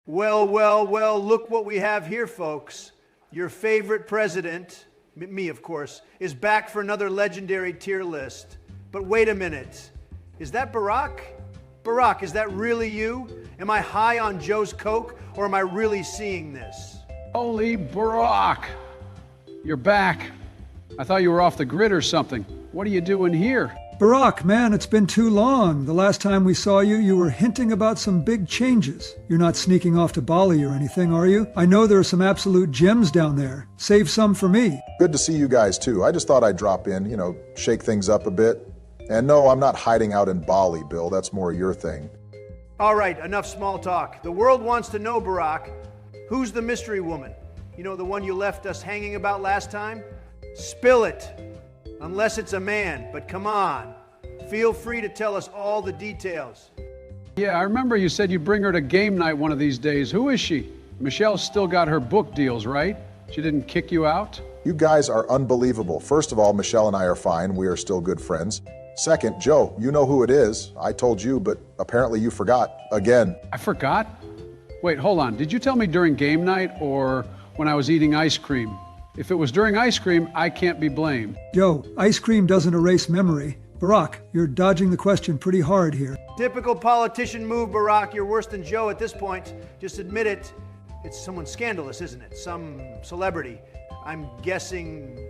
Well, well, well, look what we have here, folks. Your favorite president, me of course, is back for another legendary tier list. But wait a minute, is that Barack? Barack, is that really you? Am I high on Joe's Coke, or am I really seeing this? Holy Barack, you're back. I thought you were off the grid or something. What are you doing here? Barack, man, it's been too long. The last time we saw you, you were hinting about some big changes. You're not sneaking off to Bali or anything, are you? I know there are some absolute gems down there. Save some for me. Good to see you guys, too. I just thought I'd drop in, shake things up a bit. And no, I'm not hiding out in Bali, Bill. That's more your thing. All right, enough small talk. The world wants to know, Barack, who's the mystery woman? You know, the one you left us hanging about last time? Spill it. Unless it's a man, but come on. Feel free to tell us all the details. Yeah, I remember you said you'd bring her to game night one of these days. Who is she? Michelle's still got her book deals, right? She didn't kick you out? You guys are unbelievable. First of all, Michelle and I are fine. We are still good friends. Second, Joe, you know who it is. I told you, but apparently you forgot. Again. I forgot? Wait, hold on. Did you tell me during game night or when I was eating ice cream? If it was during ice cream, I can't be blamed. Joe, ice cream doesn't erase memory. Barack, you're dodging the question pretty hard here. Typical politician move, Barack. You're worse than Joe at this point. Just admit it. It's someone scandalous, isn't it? Some celebrity. I'm guessing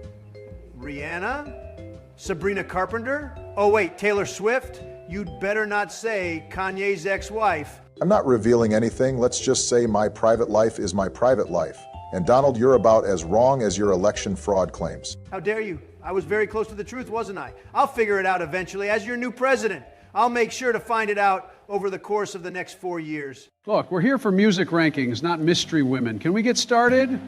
Rihanna? Sabrina Carpenter? Oh wait, Taylor Swift? You'd better not say Kanye's ex-wife. I'm not revealing anything. Let's just say my private life is my private life. And Donald, you're about as wrong as your election fraud claims. How dare you? I was very close to the truth, wasn't I? I'll figure it out eventually as your new president. I'll make sure to find it out over the course of the next 4 years. Look, we're here for music rankings, not mystery women. Can we get started?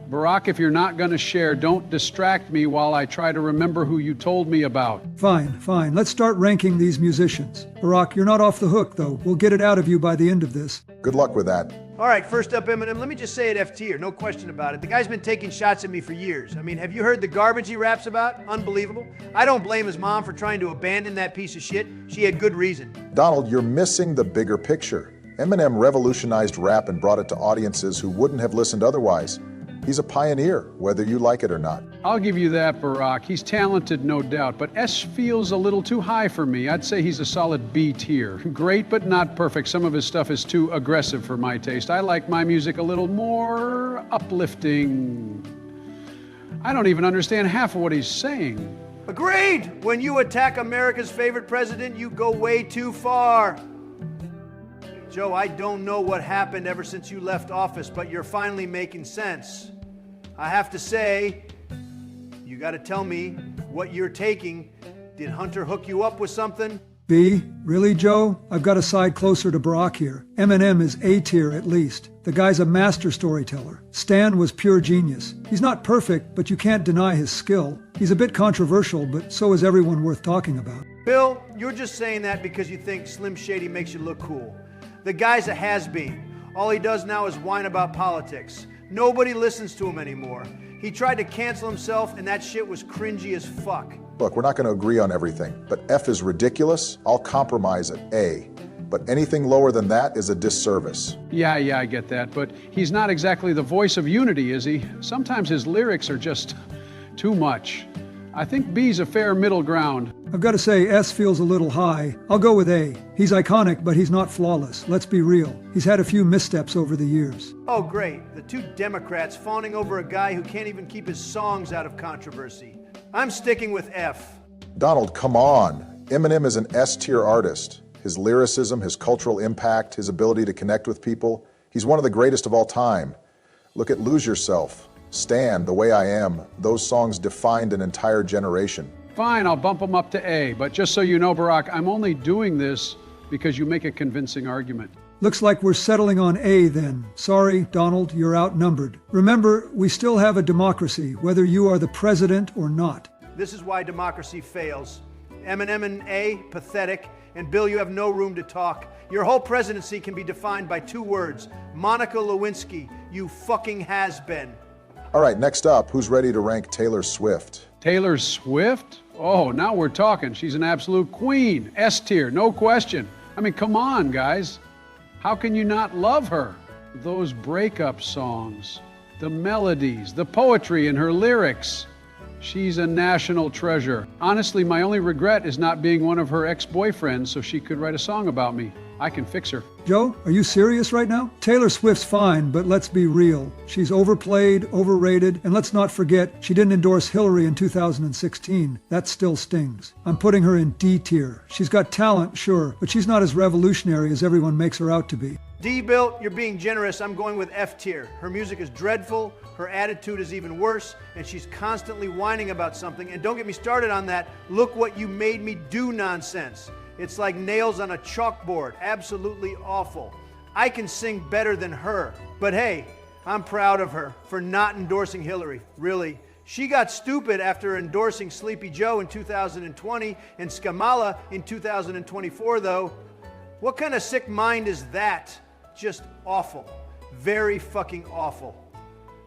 Barack, if you're not going to share, don't distract me while I try to remember who you told me about. Fine. Let's start ranking these musicians. Barack, you're not off the hook, though. We'll get it out of you by the end of this. Good luck with that. All right, first up, Eminem. Let me just say it F tier, no question about it. The guy's been taking shots at me for years. I mean, have you heard the garbage he raps about? Unbelievable. I don't blame his mom for trying to abandon that piece of shit. She had good reason. Donald, you're missing the bigger picture. Eminem revolutionized rap and brought it to audiences who wouldn't have listened otherwise. He's a pioneer, whether you like it or not. I'll give you that, Barack. He's talented, no doubt, but S feels a little too high for me. I'd say he's a solid B tier. Great, but not perfect. Some of his stuff is too aggressive for my taste. I like my music a little more uplifting. I don't even understand half of what he's saying. Agreed! When you attack America's favorite president, you go way too far. Joe, I don't know what happened ever since you left office, but you're finally making sense. I have to say, you gotta tell me what you're taking. Did Hunter hook you up with something? B? Really, Joe? I've got to side closer to Barack here. Eminem is A tier at least. The guy's a master storyteller. Stan was pure genius. He's not perfect, but you can't deny his skill. He's a bit controversial, but so is everyone worth talking about. Bill, you're just saying that because you think Slim Shady makes you look cool. The guy's a has-been. All he does now is whine about politics. Nobody listens to him anymore. He tried to cancel himself, and that shit was cringy as fuck. Look, we're not going to agree on everything, but F is ridiculous. I'll compromise at A. But anything lower than that is a disservice. Yeah, I get that, but he's not exactly the voice of unity, is he? Sometimes his lyrics are just too much. I think B's a fair middle ground. I've got to say, S feels a little high. I'll go with A. He's iconic, but he's not flawless. Let's be real. He's had a few missteps over the years. Oh, great. The two Democrats fawning over a guy who can't even keep his songs out of controversy. I'm sticking with F. Donald, come on. Eminem is an S-tier artist. His lyricism, his cultural impact, his ability to connect with people. He's one of the greatest of all time. Look at Lose Yourself, Stand, The Way I Am. Those songs defined an entire generation. Fine, I'll bump him up to A, but just so you know, Barack, I'm only doing this because you make a convincing argument. Looks like we're settling on A then. Sorry, Donald, you're outnumbered. Remember, we still have a democracy, whether you are the president or not. This is why democracy fails. Eminem and A, pathetic. And Bill, you have no room to talk. Your whole presidency can be defined by 2 words. Monica Lewinsky, you fucking has-been. All right, next up, who's ready to rank Taylor Swift? Taylor Swift? Oh, now we're talking. She's an absolute queen. S tier, no question. I mean, come on, guys. How can you not love her? those breakup songs, the melodies, the poetry in her lyrics. She's a national treasure. Honestly, my only regret is not being one of her ex-boyfriends so she could write a song about me. I can fix her. Joe, are you serious right now? Taylor Swift's fine, but let's be real. She's overplayed, overrated, and let's not forget, she didn't endorse Hillary in 2016. That still stings. I'm putting her in D tier. She's got talent, sure, but she's not as revolutionary as everyone makes her out to be. D-Bill, you're being generous. I'm going with F tier. Her music is dreadful, her attitude is even worse, and she's constantly whining about something. And don't get me started on that "look what you made me do" nonsense. It's like nails on a chalkboard. Absolutely awful. I can sing better than her. But hey, I'm proud of her for not endorsing Hillary. Really. She got stupid after endorsing Sleepy Joe in 2020 and Skamala in 2024, though. What kind of sick mind is that? Just awful. Very fucking awful.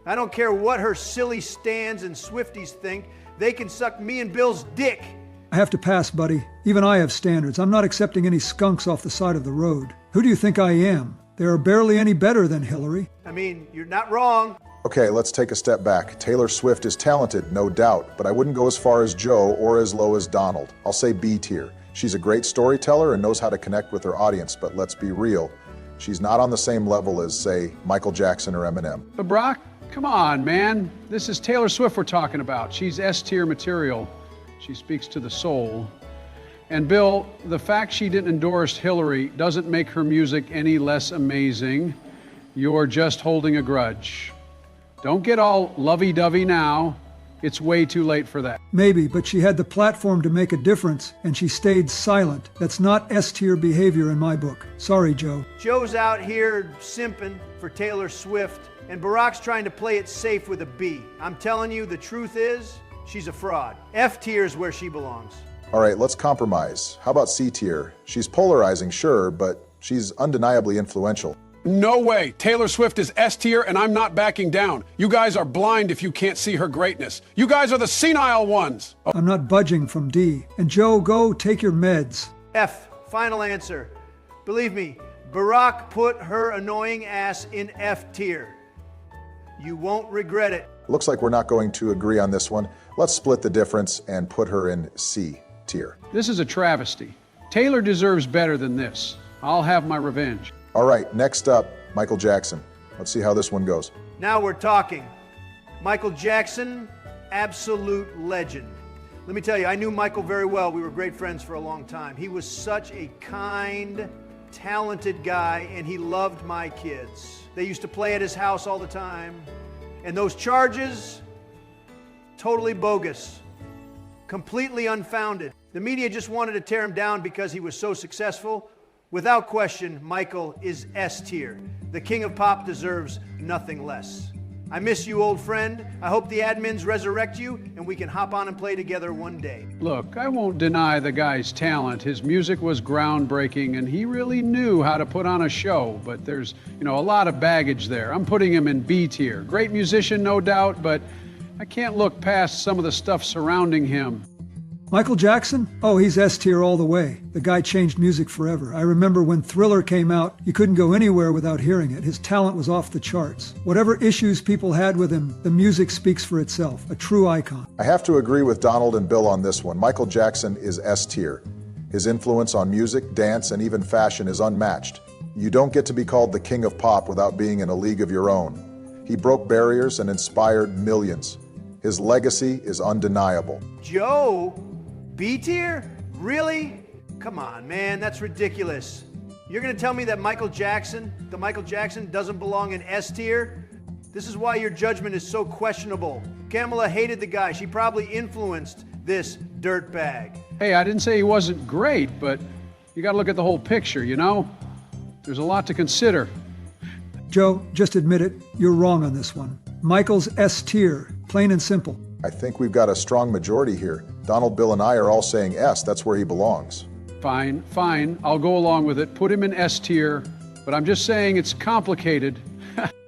I don't care what her silly stans and Swifties think. They can suck me and Bill's dick. I have to pass, buddy. Even I have standards. I'm not accepting any skunks off the side of the road. Who do you think I am? They are barely any better than Hillary. I mean, you're not wrong. Okay, let's take a step back. Taylor Swift is talented, no doubt, but I wouldn't go as far as Joe or as low as Donald. I'll say B tier. She's a great storyteller and knows how to connect with her audience, but let's be real. She's not on the same level as, say, Michael Jackson or Eminem. But Brock, come on, man. This is Taylor Swift we're talking about. She's S-tier material. She speaks to the soul. And Bill, the fact she didn't endorse Hillary doesn't make her music any less amazing. You're just holding a grudge. Don't get all lovey-dovey now. It's way too late for that. Maybe, but she had the platform to make a difference, and she stayed silent. That's not S-tier behavior in my book. Sorry, Joe. Joe's out here simping for Taylor Swift, and Barack's trying to play it safe with a B. I'm telling you, the truth is, she's a fraud. F tier is where she belongs. All right, let's compromise. How about C tier? She's polarizing, sure, but she's undeniably influential. No way. Taylor Swift is S tier, and I'm not backing down. You guys are blind if you can't see her greatness. You guys are the senile ones. I'm not budging from D. And Joe, go take your meds. F, final answer. Believe me, Barack put her annoying ass in F tier. You won't regret it. Looks like we're not going to agree on this one. Let's split the difference and put her in C tier. This is a travesty. Taylor deserves better than this. I'll have my revenge. All right, next up, Michael Jackson. Let's see how this one goes. Now we're talking. Michael Jackson, absolute legend. Let me tell you, I knew Michael very well. We were great friends for a long time. He was such a kind, talented guy, and he loved my kids. They used to play at his house all the time. And those charges, totally bogus, completely unfounded. The media just wanted to tear him down because he was so successful. Without question, Michael is S tier. The king of pop deserves nothing less. I miss you, old friend. I hope the admins resurrect you and we can hop on and play together one day. Look, I won't deny the guy's talent. His music was groundbreaking and he really knew how to put on a show, but there's, a lot of baggage there. I'm putting him in B tier. Great musician, no doubt, but I can't look past some of the stuff surrounding him. Michael Jackson? Oh, he's S-tier all the way. The guy changed music forever. I remember when Thriller came out, you couldn't go anywhere without hearing it. His talent was off the charts. Whatever issues people had with him, the music speaks for itself. A true icon. I have to agree with Donald and Bill on this one. Michael Jackson is S tier. His influence on music, dance, and even fashion is unmatched. You don't get to be called the king of pop without being in a league of your own. He broke barriers and inspired millions. His legacy is undeniable. Joe? B tier? Really? Come on, man, that's ridiculous. You're gonna tell me that Michael Jackson doesn't belong in S tier? This is why your judgment is so questionable. Kamala hated the guy. She probably influenced this dirtbag. Hey, I didn't say he wasn't great, but you gotta look at the whole picture, There's a lot to consider. Joe, just admit it, you're wrong on this one. Michael's S tier, plain and simple. I think we've got a strong majority here. Donald, Bill, and I are all saying S. That's where he belongs. Fine. I'll go along with it. Put him in S tier, but I'm just saying it's complicated.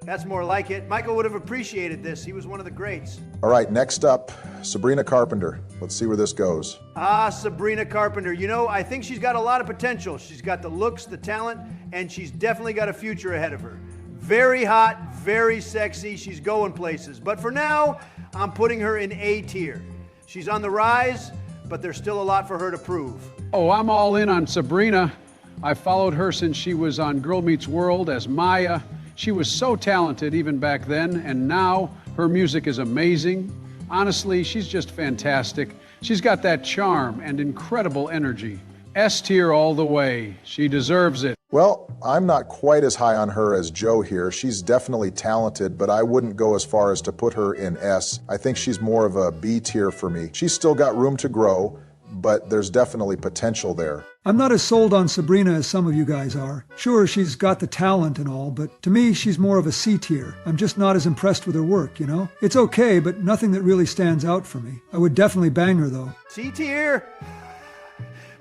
That's more like it. Michael would have appreciated this. He was one of the greats. All right, next up, Sabrina Carpenter. Let's see where this goes. Sabrina Carpenter. I think she's got a lot of potential. She's got the looks, the talent, and she's definitely got a future ahead of her. Very hot, very sexy, she's going places. But for now, I'm putting her in A tier. She's on the rise, but there's still a lot for her to prove. Oh, I'm all in on Sabrina. I followed her since she was on Girl Meets World as Maya. She was so talented even back then, and now her music is amazing. Honestly, she's just fantastic. She's got that charm and incredible energy. S tier all the way. She deserves it. Well, I'm not quite as high on her as Joe here. She's definitely talented, but I wouldn't go as far as to put her in S. I think she's more of a B tier for me. She's still got room to grow, but there's definitely potential there. I'm not as sold on Sabrina as some of you guys are. Sure, she's got the talent and all, but to me, she's more of a C tier. I'm just not as impressed with her work, you know? It's okay, but nothing that really stands out for me. I would definitely bang her, though. C tier?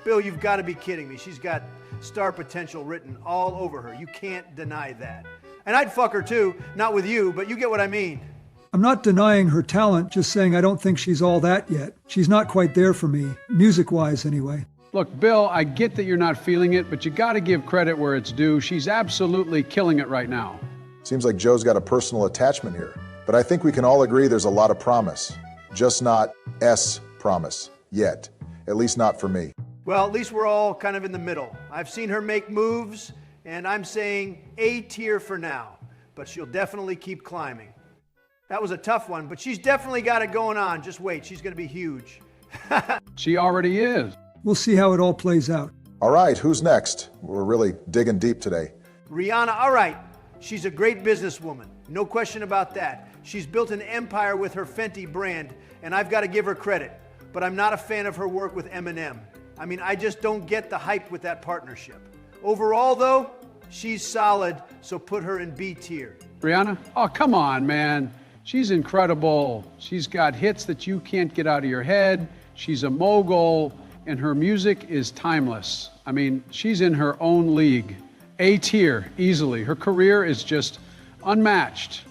Bill, you've got to be kidding me. She's got star potential written all over her. You can't deny that. And I'd fuck her too, not with you, but you get what I mean. I'm not denying her talent, just saying I don't think she's all that yet. She's not quite there for me, music-wise anyway. Look, Bill, I get that you're not feeling it, but you got to give credit where it's due. She's absolutely killing it right now. Seems like Joe's got a personal attachment here. But I think we can all agree there's a lot of promise. Just not S promise yet. At least not for me. Well, at least we're all kind of in the middle. I've seen her make moves, and I'm saying A tier for now, but she'll definitely keep climbing. That was a tough one, but she's definitely got it going on. Just wait, she's going to be huge. She already is. We'll see how it all plays out. All right, who's next? We're really digging deep today. Rihanna, all right. She's a great businesswoman. No question about that. She's built an empire with her Fenty brand, and I've got to give her credit. But I'm not a fan of her work with Eminem. I mean, I just don't get the hype with that partnership. Overall, though, she's solid, so put her in B tier. Rihanna? Oh, come on, man. She's incredible. She's got hits that you can't get out of your head. She's a mogul, and her music is timeless. I mean, she's in her own league. A tier, easily. Her career is just unmatched.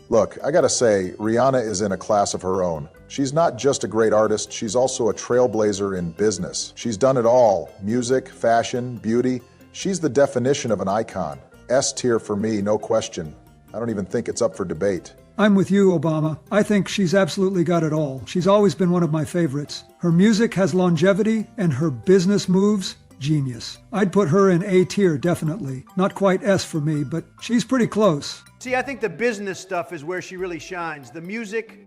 Look, I gotta say, Rihanna is in a class of her own. She's not just a great artist, she's also a trailblazer in business. She's done it all: music, fashion, beauty. She's the definition of an icon. S tier for me, no question. I don't even think it's up for debate. I'm with you, Obama. I think she's absolutely got it all. She's always been one of my favorites. Her music has longevity, and her business moves, genius. I'd put her in A tier, definitely. Not quite S for me, but she's pretty close. See, I think the business stuff is where she really shines. The music,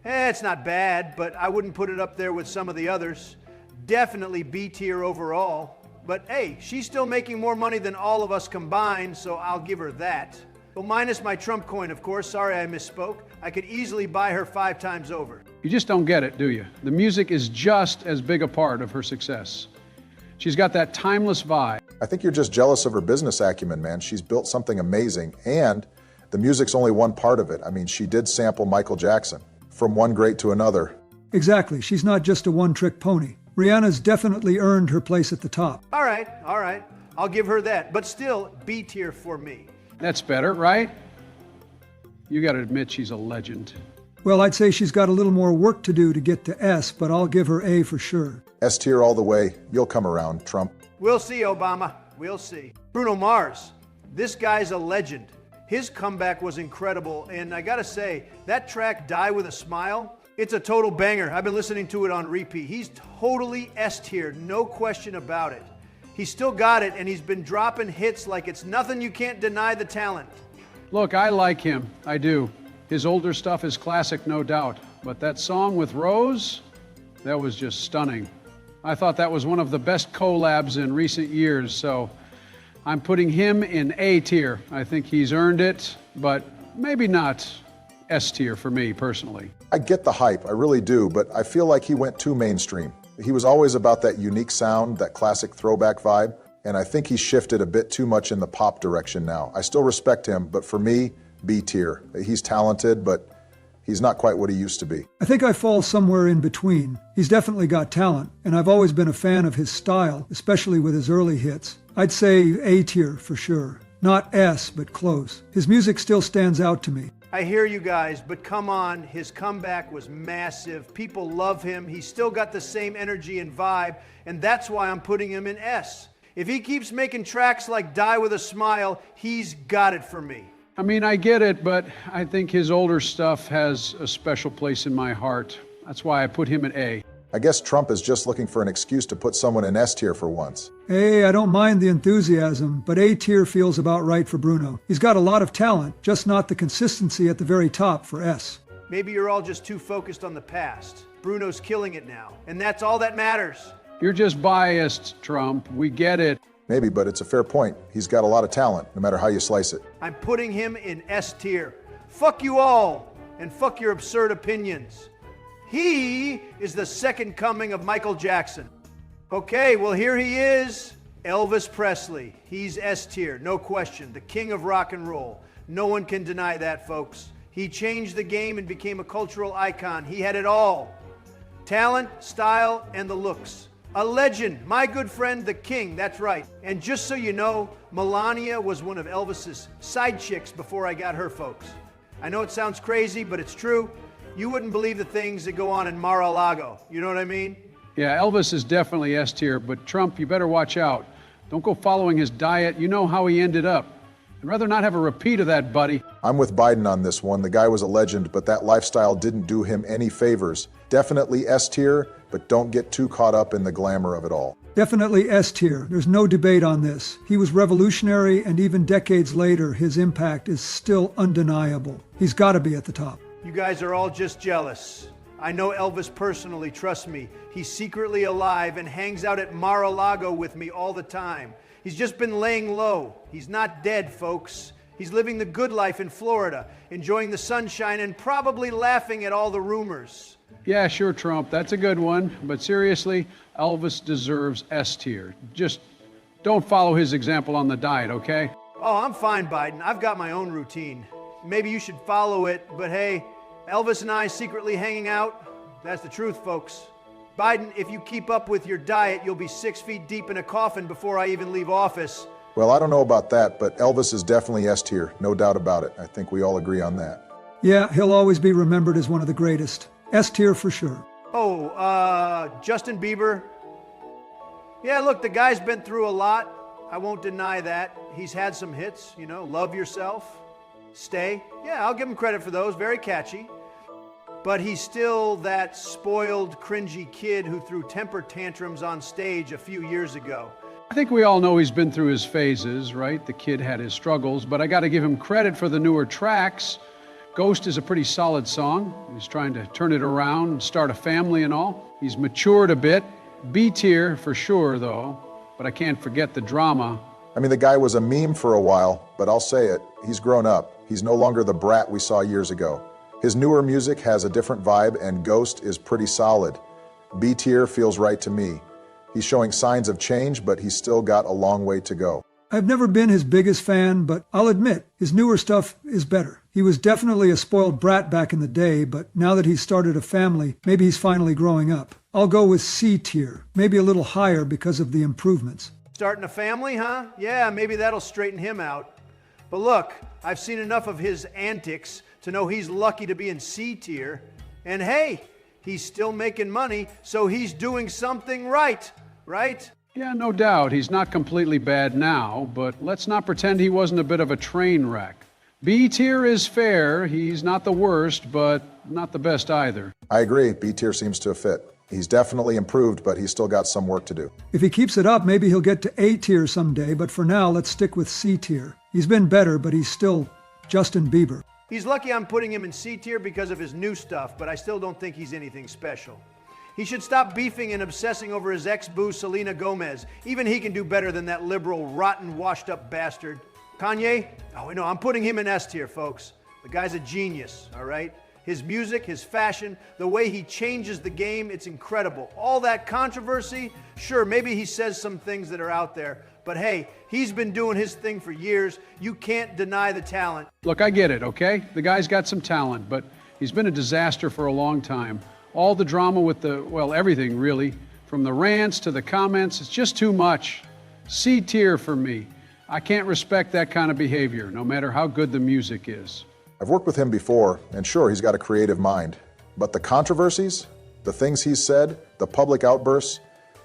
it's not bad, but I wouldn't put it up there with some of the others. Definitely B tier overall. But hey, she's still making more money than all of us combined, so I'll give her that. Well, minus my Trump coin, of course. Sorry I misspoke. I could easily buy her 5 times over. You just don't get it, do you? The music is just as big a part of her success. She's got that timeless vibe. I think you're just jealous of her business acumen, man. She's built something amazing, and the music's only one part of it. I mean, she did sample Michael Jackson. From one great to another. Exactly. She's not just a one-trick pony. Rihanna's definitely earned her place at the top. All right. I'll give her that. But still, B tier for me. That's better, right? You got to admit she's a legend. Well, I'd say she's got a little more work to do to get to S, but I'll give her A for sure. S tier all the way. You'll come around, Trump. We'll see, Obama. We'll see. Bruno Mars. This guy's a legend. His comeback was incredible, and I gotta say, that track, Die With a Smile, it's a total banger. I've been listening to it on repeat. He's totally S tier, no question about it. He's still got it, and he's been dropping hits like it's nothing. You can't deny the talent. Look, I like him. I do. His older stuff is classic, no doubt. But that song with Rose, that was just stunning. I thought that was one of the best collabs in recent years, so I'm putting him in A tier. I think he's earned it, but maybe not S tier for me personally. I get the hype, I really do, but I feel like he went too mainstream. He was always about that unique sound, that classic throwback vibe, and I think he's shifted a bit too much in the pop direction now. I still respect him, but for me, B tier. He's talented, but he's not quite what he used to be. I think I fall somewhere in between. He's definitely got talent, and I've always been a fan of his style, especially with his early hits. I'd say A tier for sure. Not S, but close. His music still stands out to me. I hear you guys, but come on, his comeback was massive. People love him. He's still got the same energy and vibe, and that's why I'm putting him in S. If he keeps making tracks like Die With a Smile, he's got it for me. I mean, I get it, but I think his older stuff has a special place in my heart. That's why I put him at A. I guess Trump is just looking for an excuse to put someone in S tier for once. Hey, I don't mind the enthusiasm, but A tier feels about right for Bruno. He's got a lot of talent, just not the consistency at the very top for S. Maybe you're all just too focused on the past. Bruno's killing it now, and that's all that matters. You're just biased, Trump. We get it. Maybe, but it's a fair point. He's got a lot of talent, no matter how you slice it. I'm putting him in S tier. Fuck you all, and fuck your absurd opinions. He is the second coming of Michael Jackson. Okay, well, here he is, Elvis Presley. He's S tier, no question, the king of rock and roll. No one can deny that, folks. He changed the game and became a cultural icon. He had it all. Talent, style, and the looks. A legend, my good friend, the king, that's right. And just so you know, Melania was one of Elvis's side chicks before I got her, folks. I know it sounds crazy, but it's true. You wouldn't believe the things that go on in Mar-a-Lago. You know what I mean? Yeah, Elvis is definitely S tier, but Trump, you better watch out. Don't go following his diet. You know how he ended up. I'd rather not have a repeat of that, buddy. I'm with Biden on this one. The guy was a legend, but that lifestyle didn't do him any favors. Definitely S tier, but don't get too caught up in the glamour of it all. Definitely S tier. There's no debate on this. He was revolutionary, and even decades later, his impact is still undeniable. He's got to be at the top. You guys are all just jealous. I know Elvis personally, trust me. He's secretly alive and hangs out at Mar-a-Lago with me all the time. He's just been laying low. He's not dead, folks. He's living the good life in Florida, enjoying the sunshine and probably laughing at all the rumors. Yeah, sure, Trump. That's a good one. But seriously, Elvis deserves S tier. Just don't follow his example on the diet, okay? Oh, I'm fine, Biden. I've got my own routine. Maybe you should follow it, but hey, Elvis and I secretly hanging out, that's the truth, folks. Biden, if you keep up with your diet, you'll be 6 feet deep in a coffin before I even leave office. Well, I don't know about that, but Elvis is definitely S tier, no doubt about it. I think we all agree on that. Yeah, he'll always be remembered as one of the greatest. S tier for sure. Oh, Justin Bieber. Yeah, look, the guy's been through a lot. I won't deny that. He's had some hits, you know, Love Yourself, Stay. Yeah, I'll give him credit for those, very catchy. But he's still that spoiled, cringy kid who threw temper tantrums on stage a few years ago. I think we all know he's been through his phases, right? The kid had his struggles, but I got to give him credit for the newer tracks. Ghost is a pretty solid song. He's trying to turn it around and start a family and all. He's matured a bit. B tier for sure, though, but I can't forget the drama. I mean, the guy was a meme for a while, but I'll say it, he's grown up. He's no longer the brat we saw years ago. His newer music has a different vibe, and Ghost is pretty solid. B tier feels right to me. He's showing signs of change, but he's still got a long way to go. I've never been his biggest fan, but I'll admit, his newer stuff is better. He was definitely a spoiled brat back in the day, but now that he's started a family, maybe he's finally growing up. I'll go with C tier, maybe a little higher because of the improvements. Starting a family, huh? Yeah, maybe that'll straighten him out. But look, I've seen enough of his antics to know he's lucky to be in C tier. And hey, he's still making money, so he's doing something right, right? Yeah, no doubt. He's not completely bad now, but let's not pretend he wasn't a bit of a train wreck. B tier is fair. He's not the worst, but not the best either. I agree. B tier seems to fit. He's definitely improved, but he's still got some work to do. If he keeps it up, maybe he'll get to A tier someday, but for now, let's stick with C tier. He's been better, but he's still Justin Bieber. He's lucky I'm putting him in C tier because of his new stuff, but I still don't think he's anything special. He should stop beefing and obsessing over his ex-boo Selena Gomez. Even he can do better than that liberal, rotten, washed-up bastard. Kanye? Oh, no, I'm putting him in S tier, folks. The guy's a genius, all right? His music, his fashion, the way he changes the game, it's incredible. All that controversy, sure, maybe he says some things that are out there, but hey, he's been doing his thing for years. You can't deny the talent. Look, I get it, okay? The guy's got some talent, but he's been a disaster for a long time. All the drama with everything really, from the rants to the comments, it's just too much. C tier for me. I can't respect that kind of behavior, no matter how good the music is. I've worked with him before, and sure, he's got a creative mind. But the controversies, the things he's said, the public outbursts,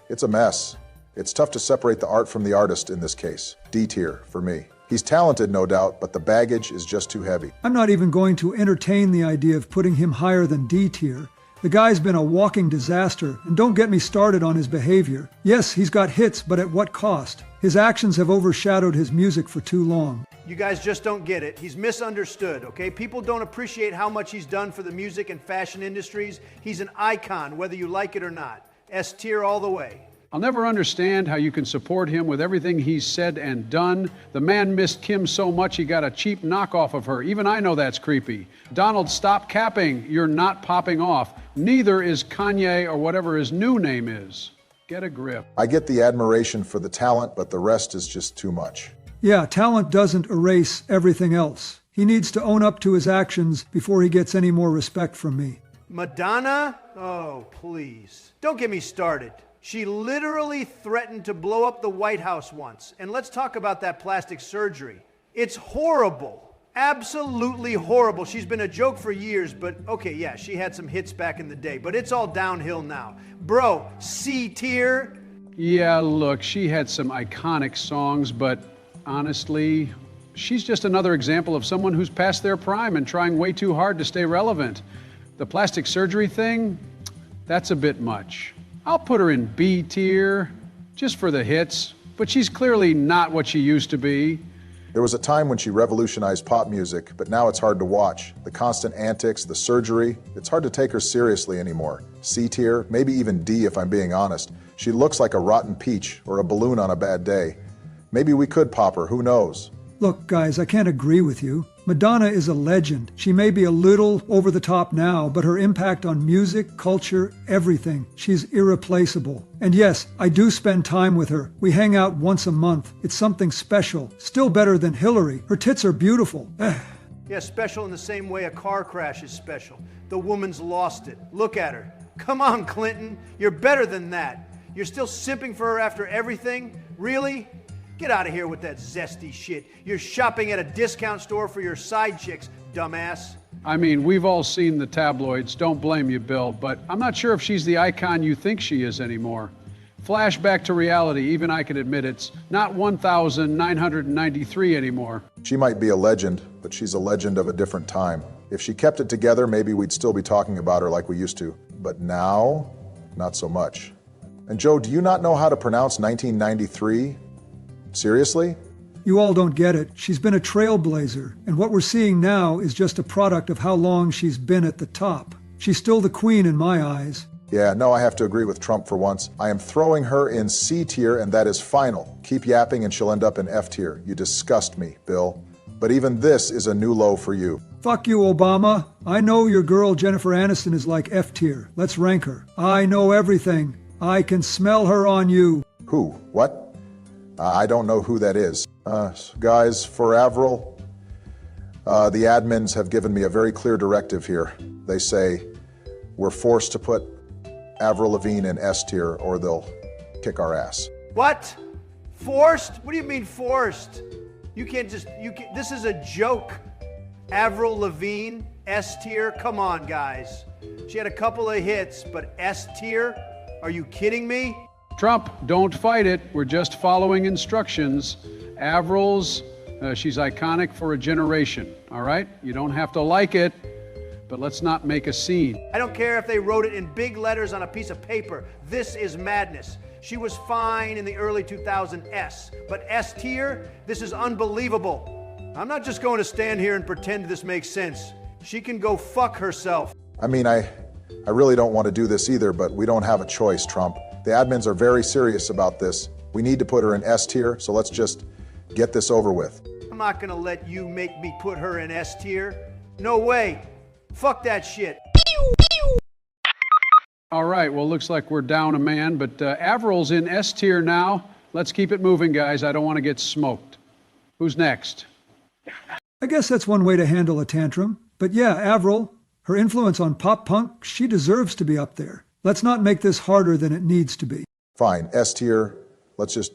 it's a mess. It's tough to separate the art from the artist in this case. D tier for me. He's talented, no doubt, but the baggage is just too heavy. I'm not even going to entertain the idea of putting him higher than D tier. The guy's been a walking disaster, and don't get me started on his behavior. Yes, he's got hits, but at what cost? His actions have overshadowed his music for too long. You guys just don't get it. He's misunderstood, okay? People don't appreciate how much he's done for the music and fashion industries. He's an icon, whether you like it or not. S tier all the way. I'll never understand how you can support him with everything he's said and done. The man missed Kim so much he got a cheap knockoff of her. Even I know that's creepy. Donald, stop capping. You're not popping off. Neither is Kanye or whatever his new name is. Get a grip. I get the admiration for the talent, but the rest is just too much. Yeah, talent doesn't erase everything else. He needs to own up to his actions before he gets any more respect from me. Madonna? Oh, please. Don't get me started. She literally threatened to blow up the White House once. And let's talk about that plastic surgery. It's horrible. Absolutely horrible. She's been a joke for years, but okay, yeah, she had some hits back in the day, but it's all downhill now. Bro, C tier? Yeah, look, she had some iconic songs, but honestly, she's just another example of someone who's past their prime and trying way too hard to stay relevant. The plastic surgery thing, that's a bit much. I'll put her in B tier, just for the hits, but she's clearly not what she used to be. There was a time when she revolutionized pop music, but now it's hard to watch. The constant antics, the surgery, it's hard to take her seriously anymore. C tier, maybe even D if I'm being honest. She looks like a rotten peach or a balloon on a bad day. Maybe we could pop her, who knows? Look, guys, I can't agree with you. Madonna is a legend. She may be a little over the top now, but her impact on music, culture, everything, she's irreplaceable. And yes, I do spend time with her. We hang out once a month. It's something special. Still better than Hillary. Her tits are beautiful. Yeah, special in the same way a car crash is special. The woman's lost it. Look at her. Come on, Clinton. You're better than that. You're still simping for her after everything? Really? Get out of here with that zesty shit. You're shopping at a discount store for your side chicks, dumbass. I mean, we've all seen the tabloids. Don't blame you, Bill, but I'm not sure if she's the icon you think she is anymore. Flashback to reality, even I can admit it's not 1,993 anymore. She might be a legend, but she's a legend of a different time. If she kept it together, maybe we'd still be talking about her like we used to. But now, not so much. And Joe, do you not know how to pronounce 1993? Seriously? You all don't get it. She's been a trailblazer, and what we're seeing now is just a product of how long she's been at the top. She's still the queen in my eyes. Yeah, no, I have to agree with Trump for once. I am throwing her in C tier, and that is final. Keep yapping and she'll end up in F tier. You disgust me, Bill. But even this is a new low for you. Fuck you, Obama. I know your girl Jennifer Aniston is like F tier. Let's rank her. I know everything. I can smell her on you. Who? What? I don't know who that is. Guys, for Avril, the admins have given me a very clear directive here. They say we're forced to put Avril Lavigne in S tier or they'll kick our ass. What? Forced? What do you mean forced? You can't just, this is a joke. Avril Lavigne, S tier? Come on, guys. She had a couple of hits, but S tier? Are you kidding me? Trump, don't fight it. We're just following instructions. Avril's, she's iconic for a generation, all right? You don't have to like it, but let's not make a scene. I don't care if they wrote it in big letters on a piece of paper. This is madness. She was fine in the early 2000s, but S tier, this is unbelievable. I'm not just going to stand here and pretend this makes sense. She can go fuck herself. I mean, I really don't want to do this either, but we don't have a choice, Trump. The admins are very serious about this. We need to put her in S tier, so let's just get this over with. I'm not gonna let you make me put her in S tier. No way. Fuck that shit. All right, well, looks like we're down a man, but Avril's in S tier now. Let's keep it moving, guys. I don't want to get smoked. Who's next? I guess that's one way to handle a tantrum. But yeah, Avril, her influence on pop punk, she deserves to be up there. Let's not make this harder than it needs to be. Fine, S tier. Let's just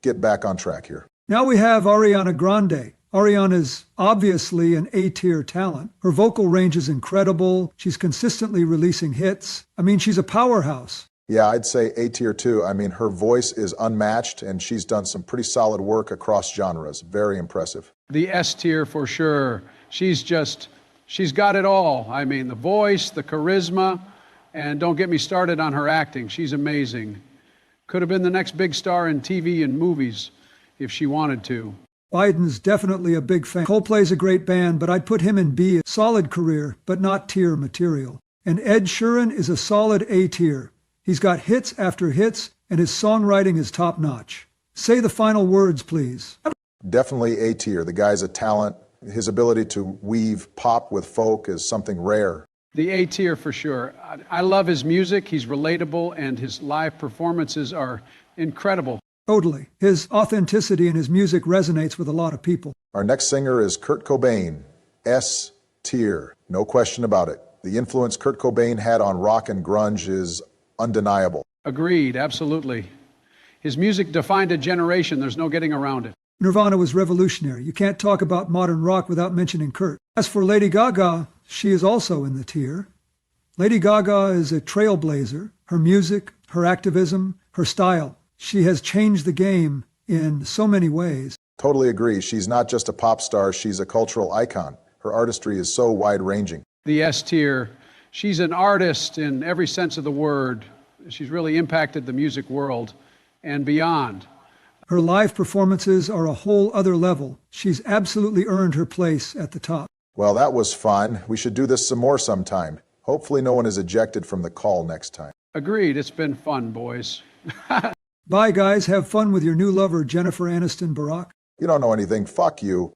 get back on track here. Now we have Ariana Grande. Ariana's obviously an A-tier talent. Her vocal range is incredible. She's consistently releasing hits. I mean, she's a powerhouse. Yeah, I'd say A tier too. I mean, her voice is unmatched and she's done some pretty solid work across genres. Very impressive. The S tier for sure. She's got it all. I mean, the voice, the charisma, and don't get me started on her acting. She's amazing. Could have been the next big star in TV and movies if she wanted to. Biden's definitely a big fan. Coldplay's a great band, but I'd put him in B. Solid career, but not tier material. And Ed Sheeran is a solid A tier. He's got hits after hits, and his songwriting is top-notch. Say the final words, please. Definitely A tier. The guy's a talent. His ability to weave pop with folk is something rare. The A tier for sure. I love his music. He's relatable, and his live performances are incredible. Totally. His authenticity in his music resonates with a lot of people. Our next singer is Kurt Cobain. S tier. No question about it. The influence Kurt Cobain had on rock and grunge is undeniable. Agreed, absolutely. His music defined a generation. There's no getting around it. Nirvana was revolutionary. You can't talk about modern rock without mentioning Kurt. As for Lady Gaga, she is also in the tier. Lady Gaga is a trailblazer. Her music, her activism, her style. She has changed the game in so many ways. Totally agree. She's not just a pop star, she's a cultural icon. Her artistry is so wide-ranging. The S tier. She's an artist in every sense of the word. She's really impacted the music world and beyond. Her live performances are a whole other level. She's absolutely earned her place at the top. Well, that was fun. We should do this some more sometime. Hopefully no one is ejected from the call next time. Agreed. It's been fun, boys. Bye, guys. Have fun with your new lover, Jennifer Aniston Barack. You don't know anything. Fuck you.